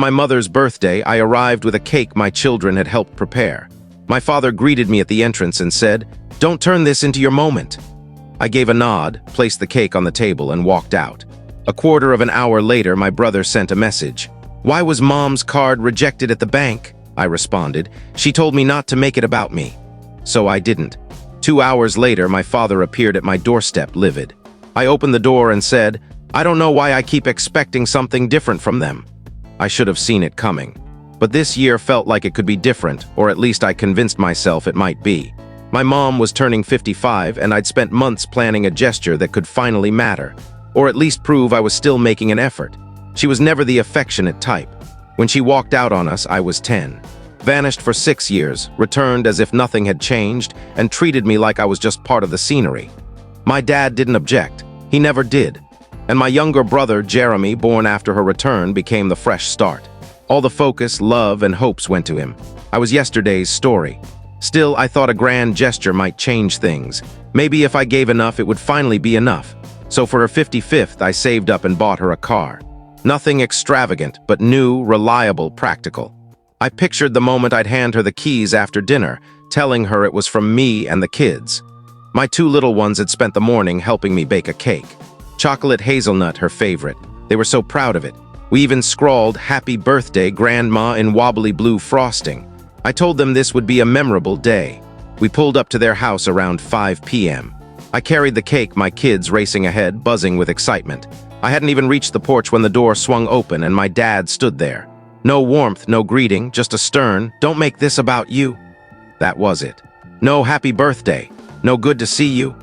my mother's birthday, I arrived with a cake my children had helped prepare. My father greeted me at the entrance and said, "Don't turn this into your moment." I gave a nod, placed the cake on the table, and walked out. A quarter of an hour later, my brother sent a message. "Why was Mom's card rejected at the bank?" I responded. "She told me not to make it about me." So I didn't. 2 hours later, my father appeared at my doorstep, livid. I opened the door and said, "I don't know why I keep expecting something different from them." I should have seen it coming. But this year felt like it could be different, or at least I convinced myself it might be. My mom was turning 55, and I'd spent months planning a gesture that could finally matter, or at least prove I was still making an effort. She was never the affectionate type. When she walked out on us, I was 10. Vanished for 6 years, returned as if nothing had changed, and treated me like I was just part of the scenery. My dad didn't object. He never did. And my younger brother, Jeremy, born after her return, became the fresh start. All the focus, love, and hopes went to him. I was yesterday's story. Still, I thought a grand gesture might change things. Maybe if I gave enough, it would finally be enough. So for her 55th, I saved up and bought her a car. Nothing extravagant, but new, reliable, practical. I pictured the moment I'd hand her the keys after dinner, telling her it was from me and the kids. My 2 little ones had spent the morning helping me bake a cake. Chocolate hazelnut, her favorite. They were so proud of it. We even scrawled, "Happy Birthday, Grandma," in wobbly blue frosting. I told them this would be a memorable day. We pulled up to their house around 5 p.m. I carried the cake, my kids racing ahead, buzzing with excitement. I hadn't even reached the porch when the door swung open and my dad stood there. No warmth, no greeting, just a stern, "Don't make this about you." That was it. No happy birthday, no good to see you.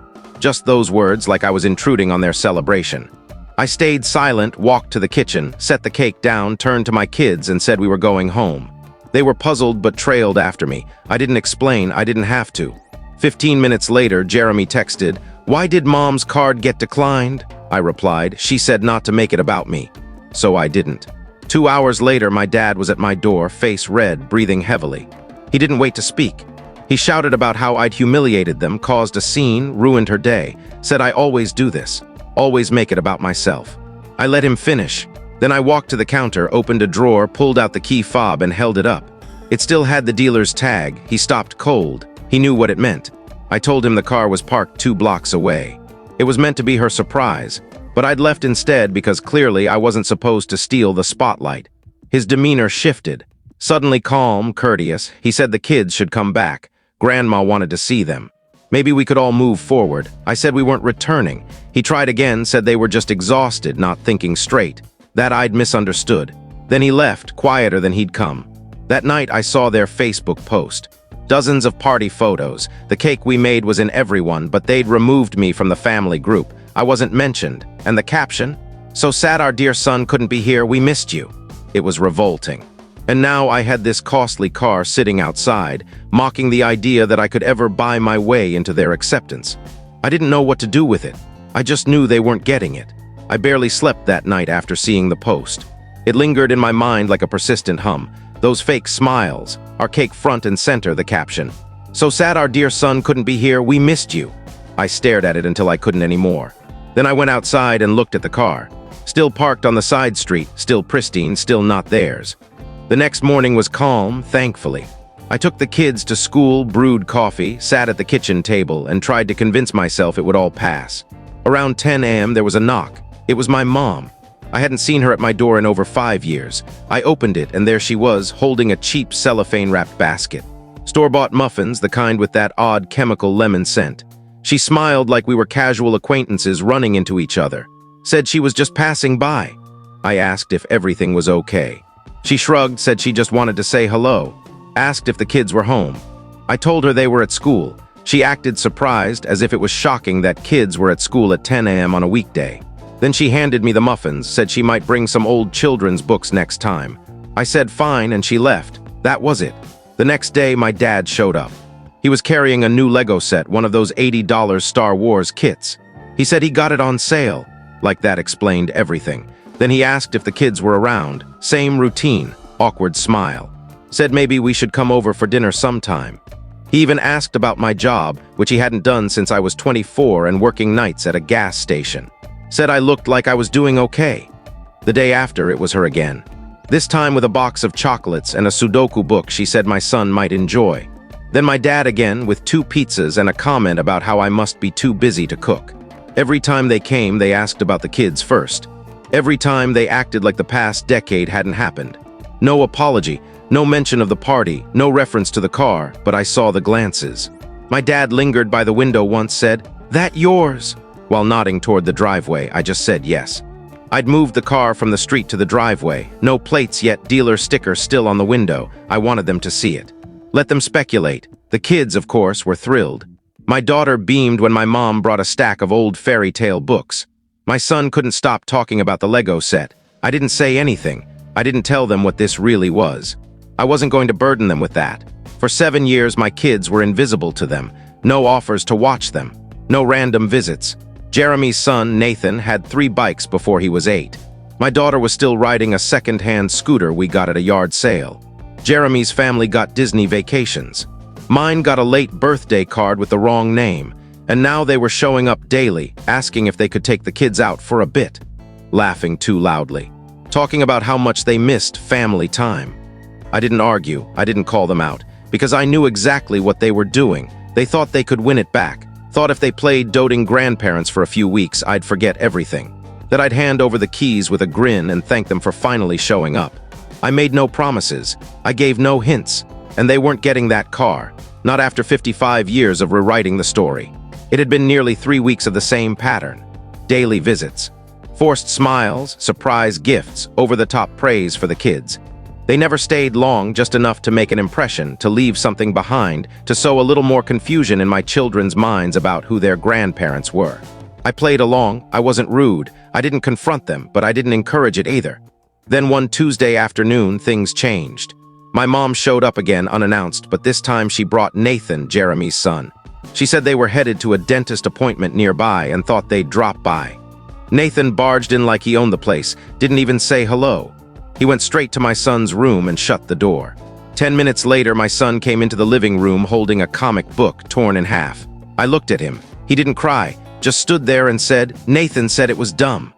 Just those words, like I was intruding on their celebration. I stayed silent, walked to the kitchen, set the cake down, turned to my kids and said we were going home. They were puzzled but trailed after me. I didn't explain, I didn't have to. 15 minutes later, Jeremy texted, "Why did Mom's card get declined?" I replied, "She said not to make it about me." So I didn't. 2 hours later, my dad was at my door, face red, breathing heavily. He didn't wait to speak. He shouted about how I'd humiliated them, caused a scene, ruined her day, said I always do this, always make it about myself. I let him finish. Then I walked to the counter, opened a drawer, pulled out the key fob and held it up. It still had the dealer's tag. He stopped cold. He knew what it meant. I told him the car was parked 2 blocks away. It was meant to be her surprise, but I'd left instead because clearly I wasn't supposed to steal the spotlight. His demeanor shifted. Suddenly calm, courteous, he said the kids should come back. Grandma wanted to see them. Maybe we could all move forward. I said we weren't returning. He tried again, said they were just exhausted, not thinking straight. That I'd misunderstood. Then he left, quieter than he'd come. That night I saw their Facebook post. Dozens of party photos. The cake we made was in everyone, but they'd removed me from the family group. I wasn't mentioned. And the caption? "So sad our dear son couldn't be here, we missed you." It was revolting. And now I had this costly car sitting outside, mocking the idea that I could ever buy my way into their acceptance. I didn't know what to do with it. I just knew they weren't getting it. I barely slept that night after seeing the post. It lingered in my mind like a persistent hum. Those fake smiles, our cake front and center, the caption. "So sad our dear son couldn't be here, we missed you." I stared at it until I couldn't anymore. Then I went outside and looked at the car. Still parked on the side street, still pristine, still not theirs. The next morning was calm, thankfully. I took the kids to school, brewed coffee, sat at the kitchen table, and tried to convince myself it would all pass. Around 10 a.m. there was a knock. It was my mom. I hadn't seen her at my door in over 5 years. I opened it, and there she was, holding a cheap cellophane-wrapped basket. Store-bought muffins, the kind with that odd chemical lemon scent. She smiled like we were casual acquaintances running into each other. Said she was just passing by. I asked if everything was okay. She shrugged, said she just wanted to say hello. Asked if the kids were home. I told her they were at school. She acted surprised, as if it was shocking that kids were at school at 10 a.m. on a weekday. Then she handed me the muffins, said she might bring some old children's books next time. I said fine, and she left. That was it. The next day, my dad showed up. He was carrying a new Lego set, one of those $80 Star Wars kits. He said he got it on sale. Like that explained everything. Then he asked if the kids were around. Same routine, awkward smile. Said maybe we should come over for dinner sometime. He even asked about my job, which he hadn't done since I was 24 and working nights at a gas station. Said I looked like I was doing okay. The day after, it was her again. This time with a box of chocolates and a Sudoku book she said my son might enjoy. Then my dad again with 2 pizzas and a comment about how I must be too busy to cook. Every time they came, they asked about the kids first. Every time they acted like the past decade hadn't happened. No apology, no mention of the party, no reference to the car, but I saw the glances. My dad lingered by the window once, said, "That yours?" While nodding toward the driveway, I just said yes. I'd moved the car from the street to the driveway. No plates yet, dealer sticker still on the window. I wanted them to see it. Let them speculate. The kids, of course, were thrilled. My daughter beamed when my mom brought a stack of old fairy tale books. My son couldn't stop talking about the Lego set. I didn't say anything. I didn't tell them what this really was. I wasn't going to burden them with that. For 7 years, my kids were invisible to them. No offers to watch them. No random visits. Jeremy's son, Nathan, had 3 bikes before he was 8. My daughter was still riding a second-hand scooter we got at a yard sale. Jeremy's family got Disney vacations. Mine got a late birthday card with the wrong name, and now they were showing up daily, asking if they could take the kids out for a bit. Laughing too loudly. Talking about how much they missed family time. I didn't argue, I didn't call them out, because I knew exactly what they were doing. They thought they could win it back. Thought if they played doting grandparents for a few weeks, I'd forget everything. That I'd hand over the keys with a grin and thank them for finally showing up. I made no promises. I gave no hints. And they weren't getting that car. Not after 55 years of rewriting the story. It had been nearly 3 weeks of the same pattern. Daily visits. Forced smiles, surprise gifts, over-the-top praise for the kids. They never stayed long, just enough to make an impression, to leave something behind, to sow a little more confusion in my children's minds about who their grandparents were. I played along. I wasn't rude. I didn't confront them, but I didn't encourage it either. Then one Tuesday afternoon, things changed. My mom showed up again unannounced, but this time she brought Nathan, Jeremy's son. She said they were headed to a dentist appointment nearby and thought they'd drop by. Nathan barged in like he owned the place, didn't even say hello. He went straight to my son's room and shut the door. 10 minutes later, my son came into the living room holding a comic book torn in half. I looked at him. He didn't cry, just stood there and said, "Nathan said it was dumb."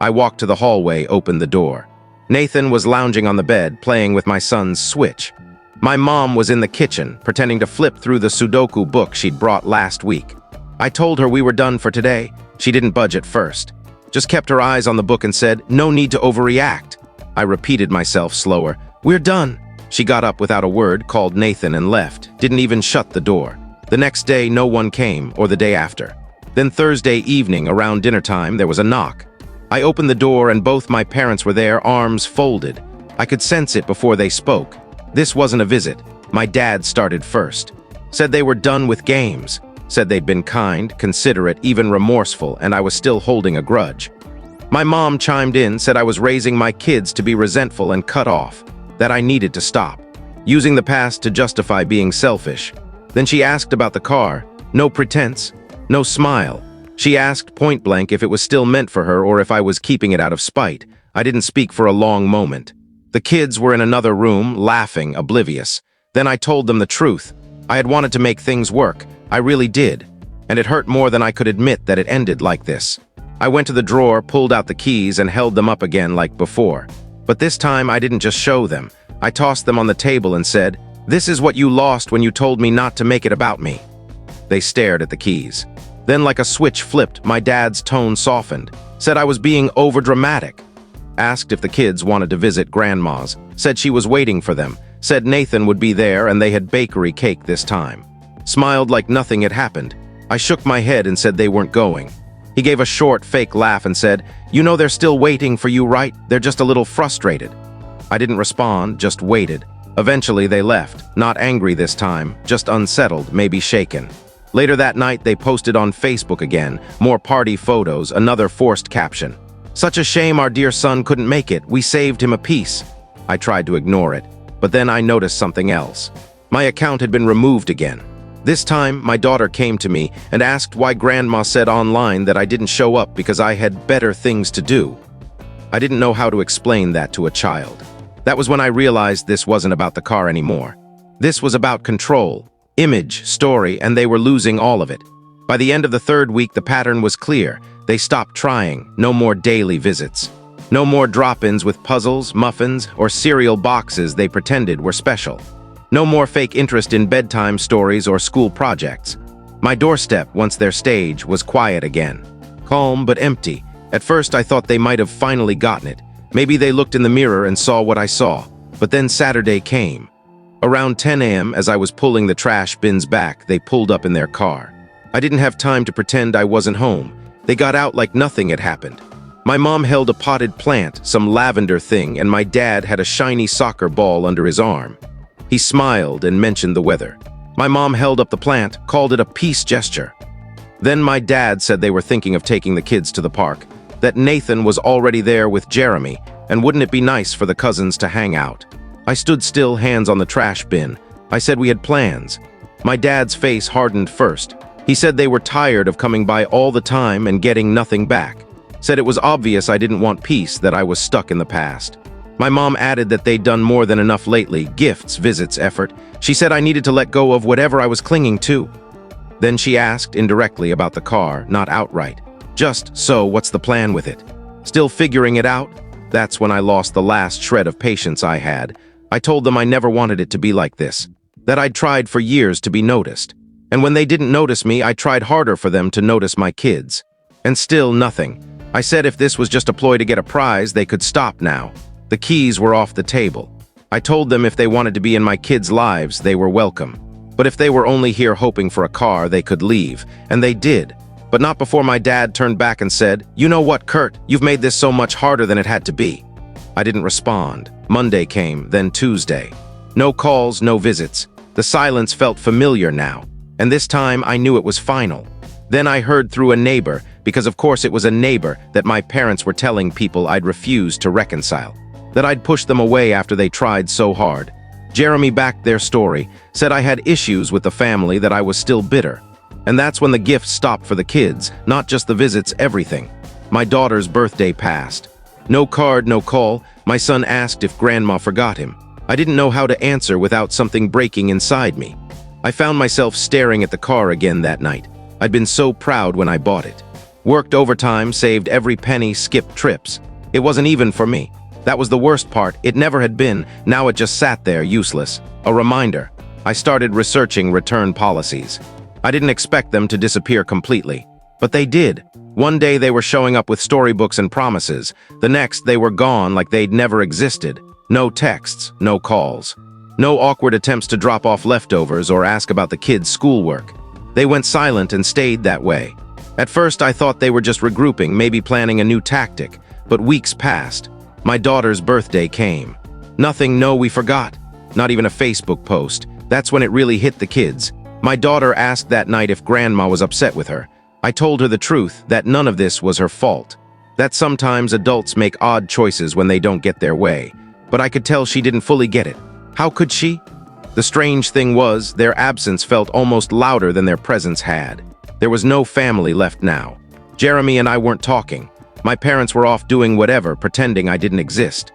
I walked to the hallway, opened the door. Nathan was lounging on the bed, playing with my son's Switch. My mom was in the kitchen, pretending to flip through the Sudoku book she'd brought last week. I told her we were done for today. She didn't budge at first. Just kept her eyes on the book and said, "No need to overreact." I repeated myself slower. "We're done." She got up without a word, called Nathan and left. Didn't even shut the door. The next day, no one came, or the day after. Then Thursday evening, around dinner time, there was a knock. I opened the door and both my parents were there, arms folded. I could sense it before they spoke. This wasn't a visit. My dad started first. Said they were done with games. Said they'd been kind, considerate, even remorseful, and I was still holding a grudge. My mom chimed in, said I was raising my kids to be resentful and cut off, that I needed to stop, using the past to justify being selfish. Then she asked about the car. No pretense, no smile. She asked point blank if it was still meant for her or if I was keeping it out of spite. I didn't speak for a long moment. The kids were in another room, laughing, oblivious. Then I told them the truth. I had wanted to make things work. I really did. And it hurt more than I could admit that it ended like this. I went to the drawer, pulled out the keys, and held them up again like before. But this time I didn't just show them. I tossed them on the table and said, "This is what you lost when you told me not to make it about me." They stared at the keys. Then like a switch flipped, my dad's tone softened. Said I was being overdramatic. Asked if the kids wanted to visit Grandma's. Said she was waiting for them. Said Nathan would be there and they had bakery cake this time. Smiled like nothing had happened. I shook my head and said they weren't going. He gave a short, fake laugh and said, "You know they're still waiting for you, right? They're just a little frustrated." I didn't respond, just waited. Eventually they left, not angry this time, just unsettled, maybe shaken. Later that night they posted on Facebook again, more party photos, another forced caption. "Such a shame our dear son couldn't make it. We saved him a piece." I tried to ignore it, but then I noticed something else. My account had been removed again. This time, my daughter came to me and asked why Grandma said online that I didn't show up because I had better things to do. I didn't know how to explain that to a child. That was when I realized this wasn't about the car anymore. This was about control, image, story, and they were losing all of it. By the end of the 3rd week, the pattern was clear. They stopped trying, no more daily visits. No more drop-ins with puzzles, muffins, or cereal boxes they pretended were special. No more fake interest in bedtime stories or school projects. My doorstep, once their stage, was quiet again. Calm but empty. At first I thought they might have finally gotten it. Maybe they looked in the mirror and saw what I saw. But then Saturday came. Around 10 a.m., as I was pulling the trash bins back, they pulled up in their car. I didn't have time to pretend I wasn't home. They got out like nothing had happened. My mom held a potted plant, some lavender thing, and my dad had a shiny soccer ball under his arm. He smiled and mentioned the weather. My mom held up the plant, called it a peace gesture. Then my dad said they were thinking of taking the kids to the park, that Nathan was already there with Jeremy, and wouldn't it be nice for the cousins to hang out? I stood still, hands on the trash bin. I said we had plans. My dad's face hardened first. He said they were tired of coming by all the time and getting nothing back. Said it was obvious I didn't want peace, that I was stuck in the past. My mom added that they'd done more than enough lately, gifts, visits, effort. She said I needed to let go of whatever I was clinging to. Then she asked indirectly about the car, not outright. Just, so what's the plan with it? Still figuring it out? That's when I lost the last shred of patience I had. I told them I never wanted it to be like this, that I'd tried for years to be noticed. And when they didn't notice me, I tried harder for them to notice my kids. And still nothing. I said if this was just a ploy to get a prize, they could stop now. The keys were off the table. I told them if they wanted to be in my kids' lives, they were welcome. But if they were only here hoping for a car, they could leave. And they did. But not before my dad turned back and said, "You know what, Kurt? You've made this so much harder than it had to be." I didn't respond. Monday came, then Tuesday. No calls, no visits. The silence felt familiar now. And this time I knew it was final. Then I heard through a neighbor, because of course it was a neighbor, that my parents were telling people I'd refused to reconcile. That I'd pushed them away after they tried so hard. Jeremy backed their story, said I had issues with the family, that I was still bitter. And that's when the gifts stopped for the kids, not just the visits, everything. My daughter's birthday passed. No card, no call. My son asked if Grandma forgot him. I didn't know how to answer without something breaking inside me. I found myself staring at the car again that night. I'd been so proud when I bought it. Worked overtime, saved every penny, skipped trips. It wasn't even for me. That was the worst part. It never had been. Now it just sat there, useless. A reminder. I started researching return policies. I didn't expect them to disappear completely. But they did. One day they were showing up with storybooks and promises. The next they were gone like they'd never existed. No texts, no calls. No awkward attempts to drop off leftovers or ask about the kids' schoolwork. They went silent and stayed that way. At first I thought they were just regrouping, maybe planning a new tactic. But weeks passed. My daughter's birthday came. Nothing, no, we forgot. Not even a Facebook post. That's when it really hit the kids. My daughter asked that night if Grandma was upset with her. I told her the truth, that none of this was her fault. That sometimes adults make odd choices when they don't get their way. But I could tell she didn't fully get it. How could she? The strange thing was, their absence felt almost louder than their presence had. There was no family left now. Jeremy and I weren't talking. My parents were off doing whatever, pretending I didn't exist.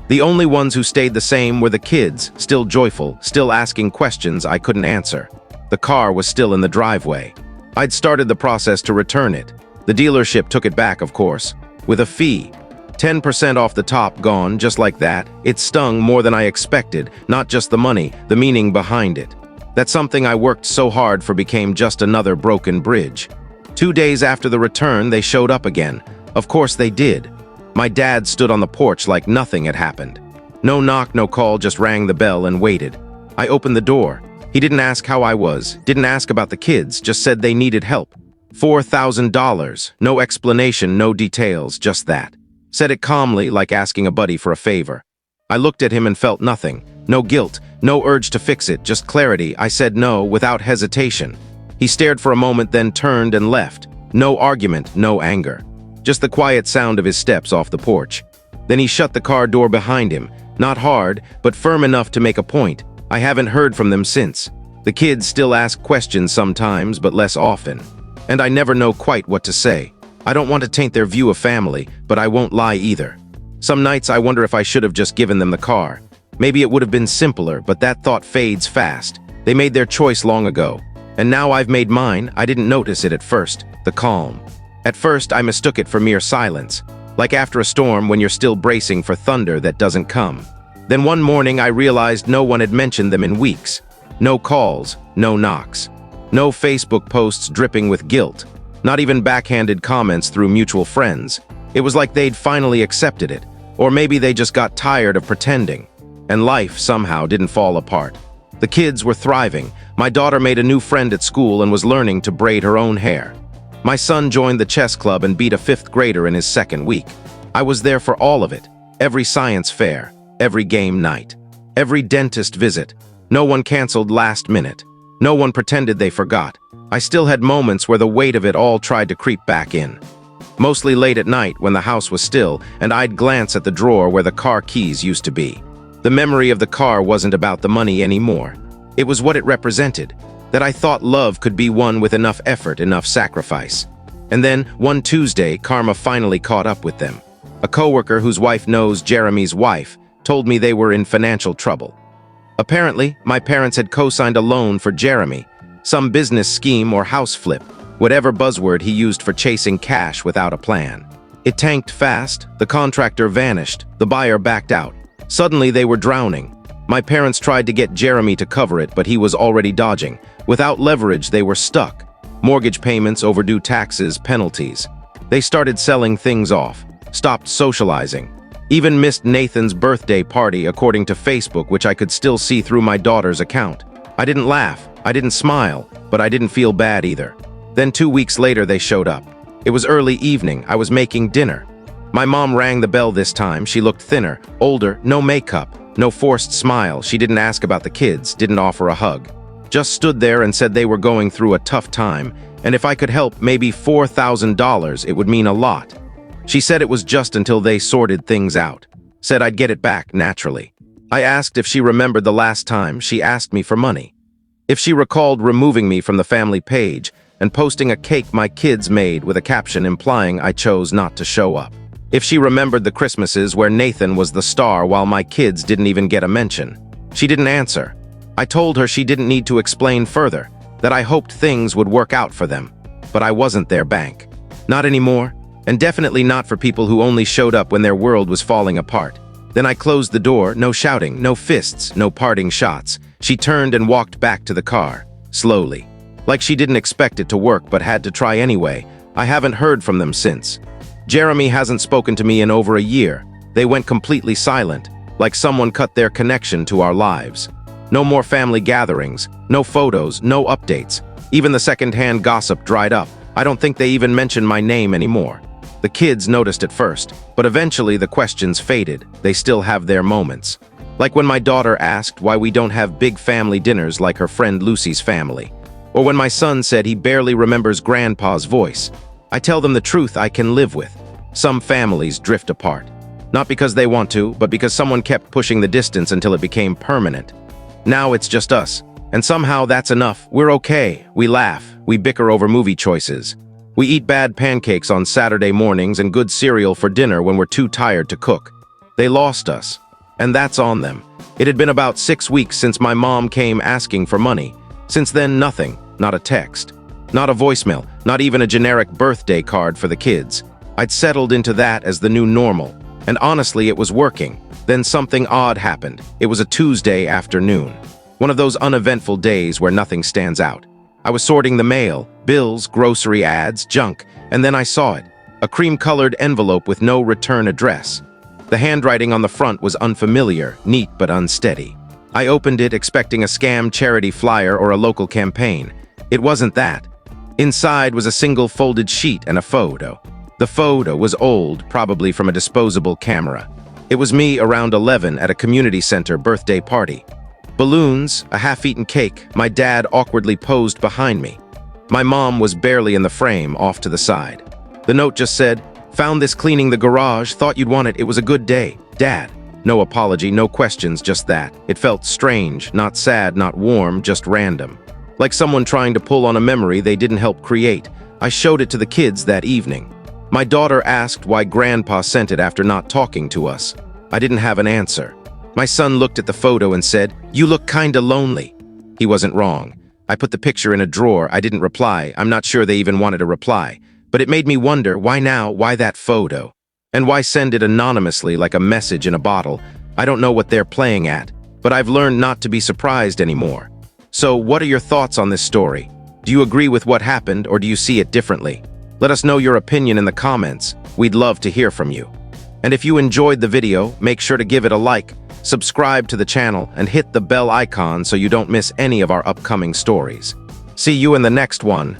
The only ones who stayed the same were the kids, still joyful, still asking questions I couldn't answer. The car was still in the driveway. I'd started the process to return it. The dealership took it back, of course, with a fee. 10% off the top gone, just like that. It stung more than I expected, not just the money, the meaning behind it. That something I worked so hard for became just another broken bridge. 2 days after the return, they showed up again. Of course they did. My dad stood on the porch like nothing had happened. No knock, no call, just rang the bell and waited. I opened the door. He didn't ask how I was, didn't ask about the kids, just said they needed help. $4,000. No explanation, no details, just that. Said it calmly, like asking a buddy for a favor. I looked at him and felt nothing. No guilt, no urge to fix it, just clarity. I said no without hesitation. He stared for a moment, then turned and left. No argument, no anger. Just the quiet sound of his steps off the porch. Then he shut the car door behind him. Not hard, but firm enough to make a point. I haven't heard from them since. The kids still ask questions sometimes, but less often. And I never know quite what to say. I don't want to taint their view of family, but I won't lie either. Some nights I wonder if I should have just given them the car. Maybe it would have been simpler, but that thought fades fast. They made their choice long ago. And now I've made mine. I didn't notice it at first. The calm. At first, I mistook it for mere silence. like after a storm when you're still bracing for thunder that doesn't come. Then one morning I realized no one had mentioned them in weeks. No calls, no knocks. No Facebook posts dripping with guilt. Not even backhanded comments through mutual friends. It was like they'd finally accepted it, or maybe they just got tired of pretending. And life somehow didn't fall apart. The kids were thriving. My daughter made a new friend at school and was learning to braid her own hair. My son joined the chess club and beat a 5th grader in his 2nd week. I was there for all of it. Every science fair, every game night, every dentist visit. No one canceled last minute. No one pretended they forgot. I still had moments where the weight of it all tried to creep back in. Mostly late at night when the house was still and I'd glance at the drawer where the car keys used to be. The memory of the car wasn't about the money anymore. It was what it represented, that I thought love could be won with enough effort, enough sacrifice. And then, one Tuesday, karma finally caught up with them. A coworker whose wife knows Jeremy's wife told me they were in financial trouble. Apparently, my parents had co-signed a loan for Jeremy, some business scheme or house flip, whatever buzzword he used for chasing cash without a plan. It tanked fast, the contractor vanished, the buyer backed out. Suddenly they were drowning. My parents tried to get Jeremy to cover it, but he was already dodging. Without leverage, they were stuck. Mortgage payments, overdue taxes, penalties. They started selling things off, stopped socializing. Even missed Nathan's birthday party according to Facebook, which I could still see through my daughter's account. I didn't laugh, I didn't smile, but I didn't feel bad either. Then 2 weeks later they showed up. It was early evening, I was making dinner. My mom rang the bell this time. She looked thinner, older, no makeup, no forced smile. She didn't ask about the kids, didn't offer a hug. Just stood there and said they were going through a tough time, and if I could help maybe $4,000, it would mean a lot. She said it was just until they sorted things out. Said I'd get it back naturally. I asked if she remembered the last time she asked me for money. If she recalled removing me from the family page and posting a cake my kids made with a caption implying I chose not to show up. If she remembered the Christmases where Nathan was the star while my kids didn't even get a mention. She didn't answer. I told her she didn't need to explain further, that I hoped things would work out for them. But I wasn't their bank. Not anymore, and definitely not for people who only showed up when their world was falling apart. Then I closed the door, no shouting, no fists, no parting shots. She turned and walked back to the car, slowly. Like she didn't expect it to work but had to try anyway. I haven't heard from them since. Jeremy hasn't spoken to me in over a year. They went completely silent, like someone cut their connection to our lives. No more family gatherings, no photos, no updates. Even the second-hand gossip dried up. I don't think they even mention my name anymore. The kids noticed at first, but eventually the questions faded. They still have their moments. Like when my daughter asked why we don't have big family dinners like her friend Lucy's family. Or when my son said he barely remembers Grandpa's voice. I tell them the truth I can live with. Some families drift apart. Not because they want to, but because someone kept pushing the distance until it became permanent. Now it's just us. And somehow that's enough. We're okay. We laugh. We bicker over movie choices. We eat bad pancakes on Saturday mornings and good cereal for dinner when we're too tired to cook. They lost us. And that's on them. It had been about 6 weeks since my mom came asking for money. Since then, nothing. Not a text. Not a voicemail. Not even a generic birthday card for the kids. I'd settled into that as the new normal. And honestly, it was working. Then something odd happened. It was a Tuesday afternoon. One of those uneventful days where nothing stands out. I was sorting the mail, bills, grocery ads, junk, and then I saw it. A cream-colored envelope with no return address. The handwriting on the front was unfamiliar, neat but unsteady. I opened it expecting a scam charity flyer or a local campaign. It wasn't that. Inside was a single folded sheet and a photo. The photo was old, probably from a disposable camera. It was me around 11 at a community center birthday party. Balloons, a half-eaten cake, my dad awkwardly posed behind me. My mom was barely in the frame, off to the side. The note just said, "Found this cleaning the garage, thought you'd want it, it was a good day. Dad." No apology, no questions, just that. It felt strange, not sad, not warm, just random. Like someone trying to pull on a memory they didn't help create. I showed it to the kids that evening. My daughter asked why Grandpa sent it after not talking to us. I didn't have an answer. My son looked at the photo and said, "You look kinda lonely." He wasn't wrong. I put the picture in a drawer. I didn't reply. I'm not sure they even wanted a reply. But it made me wonder, why now? Why that photo? And why send it anonymously like a message in a bottle? I don't know what they're playing at, but I've learned not to be surprised anymore. So, what are your thoughts on this story? Do you agree with what happened, or do you see it differently? Let us know your opinion in the comments. We'd love to hear from you. And if you enjoyed the video, make sure to give it a like, subscribe to the channel, and hit the bell icon so you don't miss any of our upcoming stories. See you in the next one.